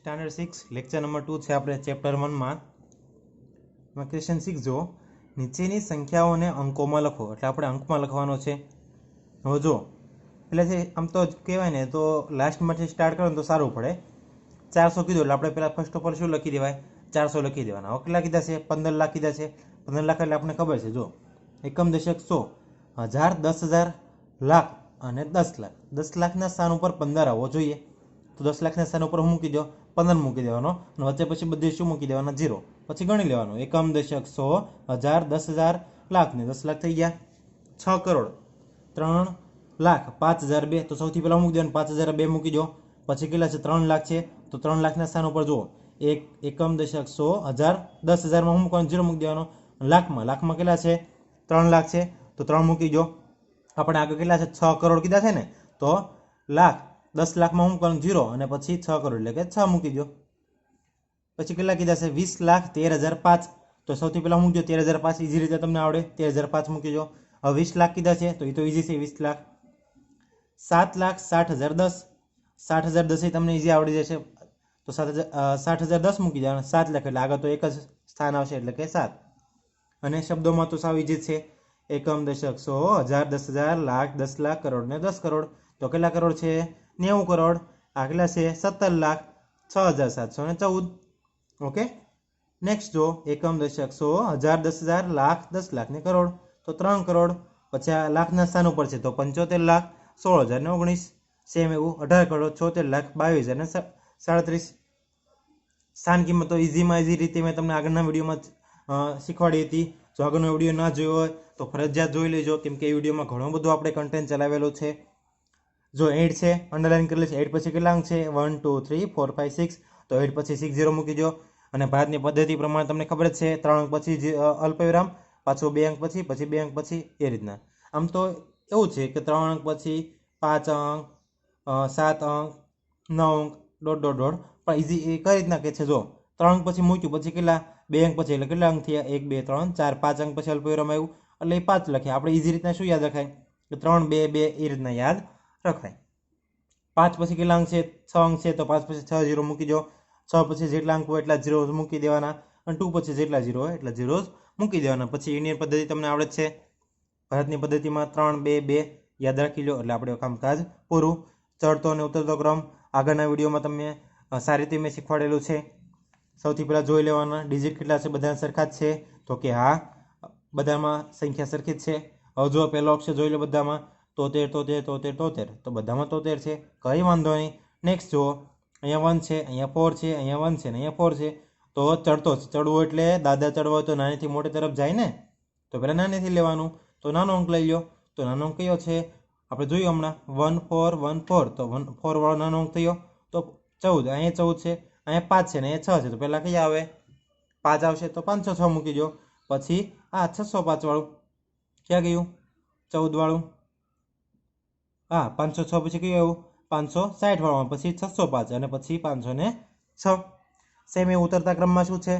Standard 6 lecture number 2 છે આપણે chapter 1 માં ક્વેશ્ચન 6 જો નીચેની સંખ્યાઓને અંકોમાં લખો એટલે આપણે અંકમાં લખવાનો છે। હવે જો એટલે આમ તો કહેવાય ને તો લાસ્ટમાંથી સ્ટાર્ટ કરો ને તો સારું પડે। 400 કીધું એટલે આપણે પહેલાં ફર્સ્ટ ઓફ ઓલ શું લખી દેવાય 400 લખી દેવાના। હવે કેટલા કીધા છે 15 લાખ કીધા છે। 15 લાખ એટલે આપણે ખબર છે જો એકમ દશક 100 હજાર 10,000 લાખ અને 10 લાખ। 10 લાખના સ્થાન ઉપર 15 આવવો જોઈએ તો 10 લાખના સ્થાન ઉપર હું મૂકી દો 15 મૂકી દેવાનો અને વચ્ચે પછી બધી શું મૂકી દેવાના 0 પછી ગણી લેવાનું એકમ દશક 100 હજાર 10,000 લાખ ને 10 લાખ થઈ ગયા 6 કરોડ 3 લાખ 5,002 તો સૌથી પહેલા મૂકી દેવાનું 5,002 મૂકી દો પછી કેટલા છે 3 લાખ છે તો 3 લાખના સ્થાન ઉપર જુઓ એક એકમ દશક 100 હજાર 10,000 માં હું મૂકવાનું 0 મૂકી દેવાનો। લાખમાં કેટલા છે 3 લાખ છે તો 3 મૂકી દો। આપણે આગળ કેટલા છે 6 કરોડ કીધા છે ને તો લાખ 10 લાખમાં હું મૂકવાનું 0 અને પછી 6 કરોડ એટલે કે 6 મૂકી દો। પછી કેટલા કીધા છે 20,13,005 તો સૌથી પહેલા મૂકી દો 13,005 ઈઝી રીતે તમને આવડે 13,005 મૂકી દો। હવે 20 લાખ કીધા છે તો એ તો ઈઝી છે 20 લાખ। 7,60,010 60,010 તમને ઈઝી આવડી જશે તો 60,010 મૂકી દેવાના 7 લાખ એટલે આગળ તો એક જ સ્થાન આવશે એટલે કે 7 અને શબ્દોમાં તો સાવ ઈઝી છે એકમ દશક 100 હજાર 10,000 લાખ 10 લાખ કરોડ ને 10 કરોડ તો કેટલા કરોડ છે 90 કરોડ આગલા છે 17 લાખ 6,714 ઓકે। નેક્સ્ટ જો એકમ દશક 100 હજાર 10,000 લાખ 10 લાખ ને કરોડ તો 3 કરોડ પછી આ લાખના સ્થાન ઉપર છે તો 75 લાખ 16,019 સેમ એવું 18 કરોડ 76 લાખ 22,037 સ્થાન કિંમત તો ઈઝીમાં ઈઝી રીતે મેં તમને આગળના વિડીયોમાં શીખવાડી હતી। જો આગળનો વિડીયો ના જોયો હોય તો ફરજિયાત જોઈ લેજો કેમ કે એ વિડીયોમાં ઘણું બધું આપણે કન્ટેન્ટ ચલાવેલું છે। જો 8 છે અંડરલાઈન કરેલું છે 8 પછી કેટલા અંક છે 1 2 3 4 5 6 તો 8 પછી 60 મૂકી દો અને ભારતની પદ્ધતિ પ્રમાણે તમને ખબર જ છે 3 અંક પછી અલ્પવિરામ પાછો 2 અંક પછી 2 અંક પછી એ રીતના। આમ તો એવું છે કે 3 અંક પછી 5 અંક 7 અંક 9 અંક ડોટ ડોટ ડોટ પણ ઈઝી એ કઈ રીતના કે છે જો 3 અંક પછી મૂક્યું પછી કેટલા 2 અંક પછી એટલે કેટલા અંક થયા 1 2 3 4 5 અંક પછી અલ્પવિરામ આવ્યું એટલે એ 5 લખ્યા। આપણે ઈઝી રીતના શું યાદ રખાય કે 3 2 2 એ રીતના યાદ રખાય। 5 પછી કેટલા અંક છે 6 અંક છે તો 5 પછી 6 0 મૂકી દો 6 પછી જેટલા અંક હોય એટલા 0 મૂકી દેવાના અને 2 પછી જેટલા 0 હોય એટલા 0 મૂકી દેવાના। પછી ઇન્ડિયન પદ્ધતિ તમને આવડે છે ભારતની પદ્ધતિમાં 3 2 2 યાદ રાખી લો એટલે આપણે કામકાજ પૂરું। ચડતો અને ઉતરતો ક્રમ આગળના વિડીયોમાં તમને સારી રીતે મેં શીખવાડેલું છે। સૌથી પહેલાં જોઈ લેવાના ડિજિટ કેટલા છે બધા સરખા જ છે તો કે હા બધામાં સંખ્યા સરખી જ છે। હવે જો પહેલો અક્ષર જોઈ લો બધામાં 73 73 73 તો બધામાં 73 છે કંઈ વાંધો નહીં। નેક્સ્ટ જુઓ અહીંયા 1 છે અહીંયા 4 છે અહીંયા 1 છે ને અહીંયા 4 છે તો ચડતો ચડવું એટલે દાદા ચડવો હોય તો નાનીથી મોટી તરફ જાય ને તો પહેલાં નાનીથી લેવાનું તો નાનો અંક લઈ લો તો નાનો અંક કયો છે આપણે જોયું હમણાં 1 4 1 4 તો 1 4 વાળો નાનો અંક થયો તો 14 અહીંયા 14 છે અહીંયા 5 છે ને અહીંયા 6 છે તો પહેલાં કયા આવે 5 આવશે તો 506 મૂકી દો પછી આ 605 વાળું ક્યાં ગયું 14 વાળું હા 506 પછી કયું આવ્યું 560 વાળું પછી 605 અને પછી 506 સેમ એ ઉતરતા ક્રમમાં શું છે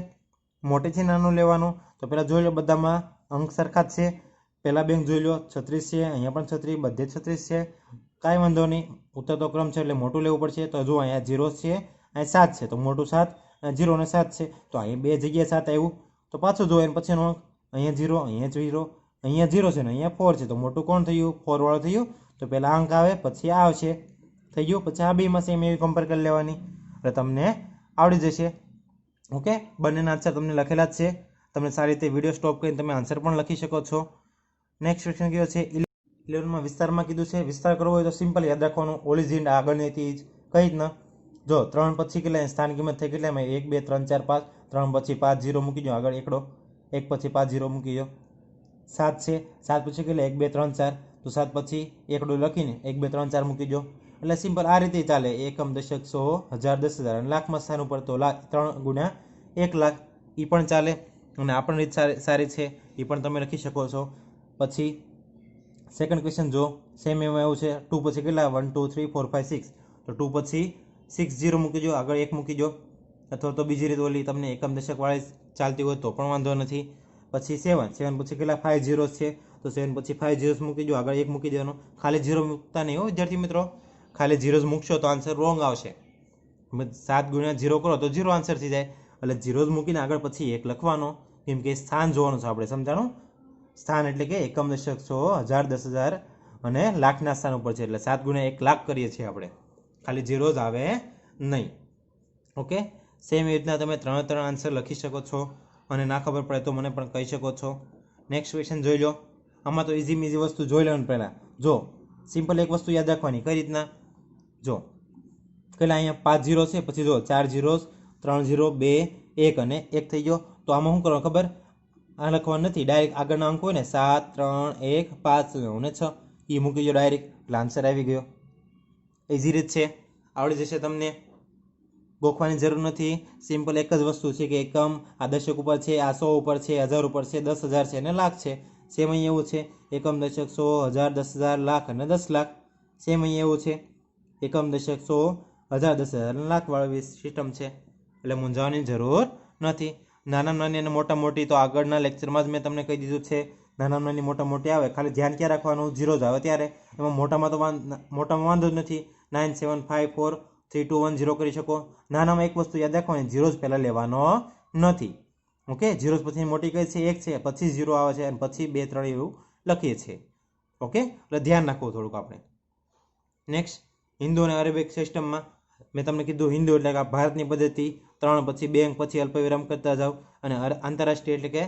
મોટેથી નાનું લેવાનું તો પહેલાં જોઈ લો બધામાં અંક સરખા જ છે પહેલાં બેંક જોઈ લો 36 છે અહીંયા પણ 36 બધે 36 છે કાંઈ વાંધો નહીં ઉતરતો ક્રમ છે એટલે મોટું લેવું પડશે તો જો અહીંયા 0 છે અહીંયા 7 છે તો મોટું 7 0 અને 7 છે તો અહીંયા બે જગ્યાએ 7 આવ્યું તો પાછું જોઈએ પછીનો અંક અહીંયા 0 અહીંયા 0 અહીંયા 0 છે ને અહીંયા 4 છે તો મોટું કોણ થયું 4 વાળું થયું તો પહેલાં અંક આવે પછી આ આવશે થઈ ગયું પછી આ બેમાં સેમ એવી કમ્પેર કરી લેવાની એટલે તમને આવડી જશે ઓકે। બંનેના આન્સર તમને લખેલા જ છે તમને સારી રીતે વિડીયો સ્ટોપ કરીને તમે આન્સર પણ લખી શકો છો। નેક્સ્ટ ક્વેશ્ચન કયો છે 11માં વિસ્તારમાં કીધું છે વિસ્તાર કરવો હોય તો સિમ્પલ યાદ રાખવાનું ઓરિજિન આગળની હતી કઈ રીતના જો 3 પછી કેટલા સ્થાન કિંમત થઈ કેટલા 1 2 3 4 5 3 પછી 5 0 મૂકી દો આગળ એકડો 1 પછી 5 0 મૂકી દો 7 છે 7 પછી કેટલા 1 2 3 4 તો 7 પછી એકડો લખીને 1 2 3 4 મૂકી દો એટલે સિમ્પલ આ રીતે ચાલે એકમ દશક 100 હજાર 10,000 અને લાખમાં સ્થાન ઉપર તો 3 ગુણ્યા 1 લાખ એ પણ ચાલે અને આ પણ રીત સારી છે એ પણ તમે લખી શકો છો। પછી સેકન્ડ ક્વેશ્ચન જો સેમ એમાં એવું છે 2 પછી કેટલા 1 2 3 4 5 6 તો 2 પછી 6 0 મૂકી દો આગળ 1 મૂકી દો અથવા તો બીજી રીતે ઓલી તમને એકમ દશકવાળી ચાલતી હોય તો પણ વાંધો નથી। પછી 7 પછી કેટલા 5 zeros છે તો 7 પછી 5 zeros મૂકી દો આગળ 1 મૂકી દેવાનો ખાલી 0 મૂકતા નહીં હો વિદ્યાર્થી મિત્રો ખાલી 0 મૂકશો તો આન્સર રોંગ આવશે 7 ગુણ્યા 0 કરો તો 0 આન્સર થઈ જાય, એટલે 0 જ મૂકીને આગળ પછી 1 લખવાનો, કેમ કે સ્થાન જોવાનું છે આપણે, સમજાણું? સ્થાન એટલે કે એકમ, દશક, 100, 1000, 10,000 અને લાખના સ્થાન ઉપર છે, એટલે 7 ગુણ્યા 1 લાખ કરીએ છીએ આપણે, ખાલી 0 જ આવે નહીં. ઓકે, સેમ એવી રીતના તમે 3 આન્સર લખી શકો છો, અને ના ખબર પડે તો મને પણ કહી શકો છો. નેક્સ્ટ ક્વેશ્ચન જોઈ લો. આમાં તો ઇઝીમાં ઇઝી વસ્તુ જોઈ લેવાનું. પહેલાં જો સિમ્પલ એક વસ્તુ યાદ રાખવાની, કઈ રીતના? જો પહેલાં અહીંયા 5 0 છે, પછી જો 4 0, 3 0, 2 1 અને 1 થઈ ગયો. તો આમાં શું કરવાનું ખબર? આ લખવાનું નથી, ડાયરેક્ટ આગળના અંક હોય ને 7 3 1 5 9 અને 6 એ મૂકી દો ડાયરેક્ટ, એટલે આન્સર આવી ગયો. ઇઝી રીત છે, આવડી જશે તમને, ગોખવાની જરૂર નથી. સિમ્પલ એક જ વસ્તુ છે કે એકમ આ દશક ઉપર છે, આ 100 ઉપર છે, 1000 ઉપર છે, 10,000 છે અને લાખ છે. સેમ અહીં એવું છે, એકમ, દશક, 100, 1000, 10,000, લાખ અને 10 લાખ. સેમ અહીં એવું છે, એકમ, દશક, 100, 1000, 10,000 અને લાખવાળી સિસ્ટમ છે, એટલે મૂંઝાવાની જરૂર નથી. નાના નાની અને મોટા મોટી તો આગળના લેક્ચરમાં જ મેં તમને કહી દીધું છે. નાના નાની મોટા મોટી આવે, ખાલી ધ્યાન ક્યાં રાખવાનું? 0 જ આવે ત્યારે. એમાં મોટામાં વાંધો જ નથી. 9 7 5 4 3 2 1 0 કરી શકો. નાનામાં એક વસ્તુ યાદ રાખવાની, 0 જ પહેલાં લેવાનો નથી. ઓકે, 0 પછી મોટી કઈ છે? 1 છે, પછી 0 આવે છે અને પછી 2 3 એવું લખીએ છીએ. ઓકે, એટલે ધ્યાન રાખવું થોડુંક આપણે. નેક્સ્ટ, હિન્દુ અને અરેબિક સિસ્ટમમાં મેં તમને કીધું, હિન્દુ એટલે કે ભારતની પદ્ધતિ, 3 પછી 2 અંક પછી અલ્પવિરામ કરતા જાઓ. અને આંતરરાષ્ટ્રીય એટલે કે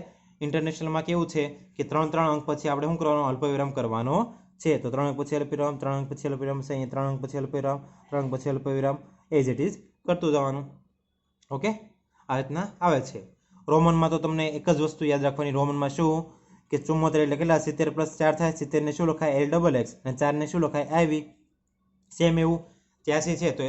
ઇન્ટરનેશનલમાં કેવું છે કે 3 અંક પછી આપણે શું કરવાનો? અલ્પવિરામ કરવાનો છે. તો 3 અંક પછી અલ્પવિરામ, 3 અંક પછી અલ્પવિરામ છે, અહીંયા 3 અંક પછી અલ્પવિરામ, 3 અંક પછી અલ્પવિરામ, એઝ ઇટ ઇઝ કરતું જવાનું. ઓકે, આ રીતના આવે છે. રોમનમાં તો તમને એક જ વસ્તુ યાદ રાખવાની, રોમનમાં શું કે 74 એટલે કેટલા? 70 + 4 થાય. 70 ને શું લખાય? LXX, અને 4 ને શું લખાય? IV. સેમ એવું 83 છે, તો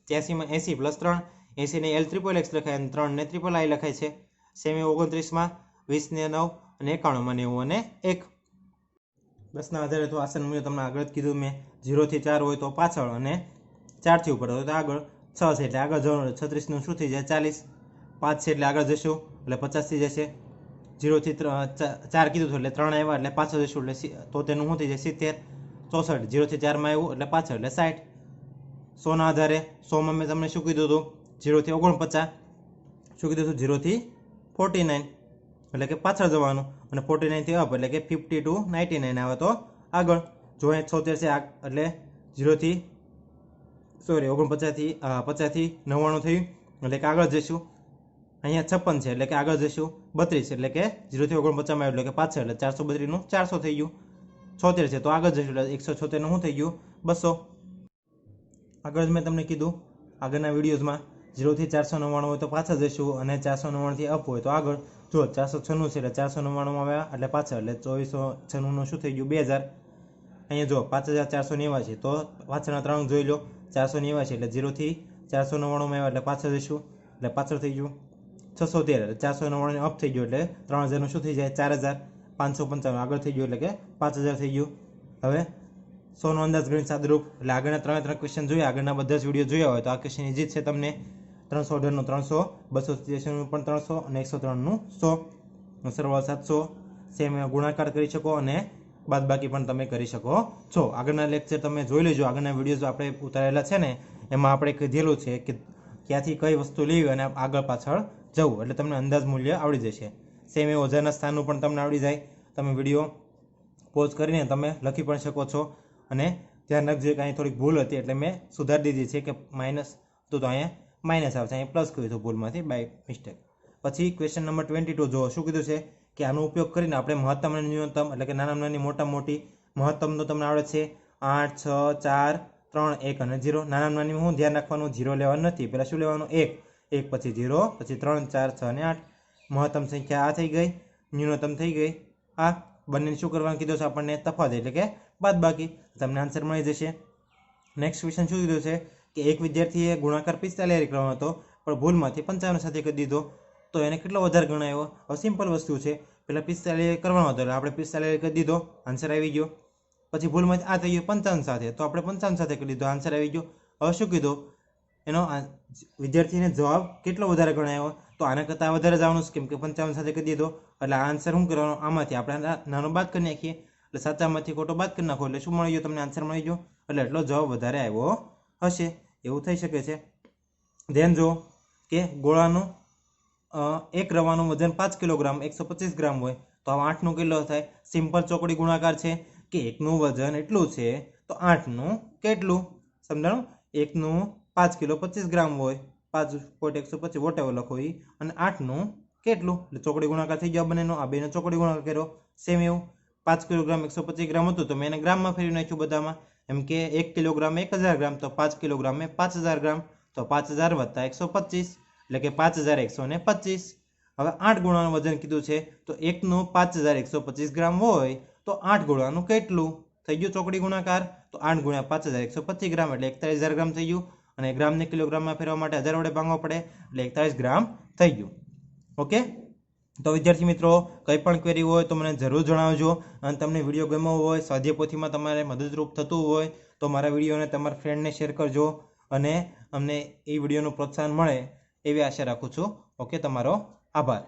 83માં 80 + 3, 80 ને LXXX લખાય અને 3 ને III લખાય છે. સેમ એવું 29માં 20 ને 9 અને 91માં 90 અને 1. 10ના આધારે તો આસન મૂલ્ય તમને આગળ જ કીધું મેં. 0 થી 4 હોય તો પાછળ, અને 4 થી ઉપર હોય તો આગળ. 6 છે એટલે આગળ જવાનું, 36 નું શું થઈ જાય? 40. 5 છે એટલે આગળ જશું એટલે 50 થઈ જશે. 0 થી 4 કીધું એટલે 3 આવ્યા એટલે પાછળ જશું, એટલે તો તેનું શું થઈ જાય? 70. 64 0 થી 4માં આવ્યું એટલે પાછળ, એટલે 60. 100ના આધારે 100માં મેં તમને શું કીધું હતું? 0 થી 49. શું કીધું હતું? 0 થી 49 એટલે કે પાછળ જવાનું, અને 49 થી અપ એટલે કે 50 to 99 આવે તો આગળ. જો અહીં 76 છે એટલે 0 થી 49 થી 50 થી 99 થયું એટલે કે આગળ જઈશું. અહીંયા 56 છે એટલે કે આગળ જઈશું. 32 એટલે કે 0 થી 49 એટલે કે પાછળ, એટલે 432 નું 400 થઈ ગયું. 76 છે તો આગળ જઈશું, એટલે 176 નું શું થઈ ગયું? 200. આગળ જ મેં તમને કીધું આગળના વિડીયોઝમાં, 0 થી 499 હોય તો પાછળ જઈશું, અને 499 થી અપ હોય તો આગળ. જો 496 છે એટલે 499 આવ્યા એટલે પાછળ, એટલે 2496 નું શું થઈ ગયું? 2000. અહીંયા જો 5490 છે તો પાછળના 3 જોઈ લો. 490 છે એટલે 0 થી 499 આવ્યા એટલે પાછળ જઈશું, એટલે પાછળ થઈ ગયું. 613 એટલે 499 અપ થઈ ગયું, એટલે 3000 નું શું થઈ જાય? 4000. 555 આગળ થઈ ગયું એટલે કે 5000 થઈ ગયું. હવે 100 નો અંદાજ ગણિત સાદુરૂપ, એટલે આગળના 3 ક્વેશ્ચન જોયા, આગળના બધા જ વિડીયો જોયા હોય તો આ ક્વેશ્ચન ઇઝી છે તમને. 318 નું 300, 283 નું પણ 300 અને 103 નું 100, સરવાળો 700. સેમ ગુણાકાર કરી શકો અને બાદબાકી પણ તમે કરી શકો છો. આગળના લેક્ચર તમે જોઈ લેજો, આગળના વિડીયોઝ આપણે ઉતારેલા છે ને, એમાં આપણે કીધેલું છે કે ક્યાંથી કઈ વસ્તુ લેવી અને આગળ પાછળ જવું, એટલે તમને અંદાજ મૂલ્ય આવડી જશે. સેમ એ ઓજારના સ્થાનનું પણ તમને આવડી જાય. તમે વિડીયો પોઝ કરીને તમે લખી પણ શકો છો. અને ધ્યાન રાખજો કે અહીં થોડીક ભૂલ હતી, એટલે મેં સુધારી દીધી છે કે માઇનસ તો અહીંયા માઇનસ આવશે, અહીંયા પ્લસ કર્યું હતું ભૂલમાંથી બાય મિસ્ટેક. પછી ક્વેશ્ચન નંબર 22 જુઓ, શું કીધું છે કે આનો ઉપયોગ કરીને આપણે મહત્તમ અને ન્યૂનતમ એટલે કે નાના નાની મોટા મોટી. મહત્તમ તો તમને આવડે છે 8 6 4 3 1 અને 0. નાના નાની હું ધ્યાન રાખવાનું? 0 લેવાનું નથી, પહેલાં શું લેવાનું? 1 પછી 0 પછી 3 4 6 અને 8. મહત્તમ સંખ્યા આ થઈ ગઈ, ન્યૂનતમ થઈ ગઈ આ. બંને શું કરવાનું કીધું છે આપણને? તફાવત એટલે કે બાદબાકી. તમને આન્સર મળી જશે. નેક્સ્ટ ક્વેશ્ચન શું કીધું છે કે એક વિદ્યાર્થીએ ગુણાકાર 45 કરવાનો હતો, પણ ભૂલમાંથી 55 સાથે કરી દીધો, તો એને કેટલો વધારે ગણાયો? હવે સિમ્પલ વસ્તુ છે, પહેલાં 45 કરવાનો હતો એટલે આપણે 45 કરી દીધો, આન્સર આવી ગયો. પછી ભૂલમાંથી આ થઈ ગયો 55 સાથે, તો આપણે 55 સાથે કરી દીધો, આન્સર આવી ગયો. હવે શું કીધું? એનો વિદ્યાર્થીને જવાબ કેટલો વધારે ગણાયો? તો આના કરતાં વધારે જવાનું છે, કેમ કે 55 સાથે કરી દીધો, એટલે આન્સર શું કરવાનો? આમાંથી આપણે નાનો બાદ કરી નાખીએ, એટલે સાચામાંથી ખોટો બાદ કરી નાખો, એટલે શું મળી ગયો તમને? આન્સર મળી ગયો. એટલે એટલો જવાબ વધારે આવ્યો હશે, એવું થઈ શકે છે. ધ્યાન જો કે ગોળાનું એક રવાનું વજન 5 કિલોગ્રામ 125 ગ્રામ હોય તો આ 8નું કેટલો થાય? સિમ્પલ ચોકડી ગુણાકાર છે કે એકનું વજન એટલું છે તો 8નું કેટલું? સમજાણું? એકનું 5 કિલો 25 ગ્રામ હોય, 5.125 વોટેવર લખો એ, અને 8નું કેટલું? એટલે ચોકડી ગુણાકાર થઈ ગયો બંનેનો. આ બેનો ચોકડી ગુણાકાર કર્યો. સેમ એવું 5 કિલોગ્રામ 125 ગ્રામ હતું તો મેં એને ગ્રામમાં ફેરવી નાખ્યું બધામાં. એમ કે 1 કિલોગ્રામ 1000 ગ્રામ તો 5 કિલોગ્રામ 5000 ગ્રામ, તો 5000 વત્તા 125 એટલે કે 5125. હવે 8 ગોળાનું વજન કીધું છે તો એકનું 5125 ગ્રામ હોય તો 8 ગોળાનું કેટલું? થઈ ગયું ચોકડી ગુણાકાર. તો 8 ગુણ્યા 5125 ગ્રામ એટલે 41000 ગ્રામ થઈ ગયું. અને ગ્રામને કિલોગ્રામમાં ફેરવવા માટે 1000 વડે ભાંગવા પડે એટલે 41 ગ્રામ થઈ ગયું. ઓકે, તો વિદ્યાર્થી મિત્રો કંઈ પણ ક્વેરી હોય તો મને જરૂર જણાવજો. અને તમને વિડીયો ગમ્યો હોય, સ્વાધ્યાય પોથીમાં તમારે મદદરૂપ થતું હોય તો મારા વિડીયોને તમારા ફ્રેન્ડને શેર કરજો અને અમને એ વિડીયોનું પ્રોત્સાહન મળે એવી આશા રાખું છું. ઓકે, તમારો આભાર.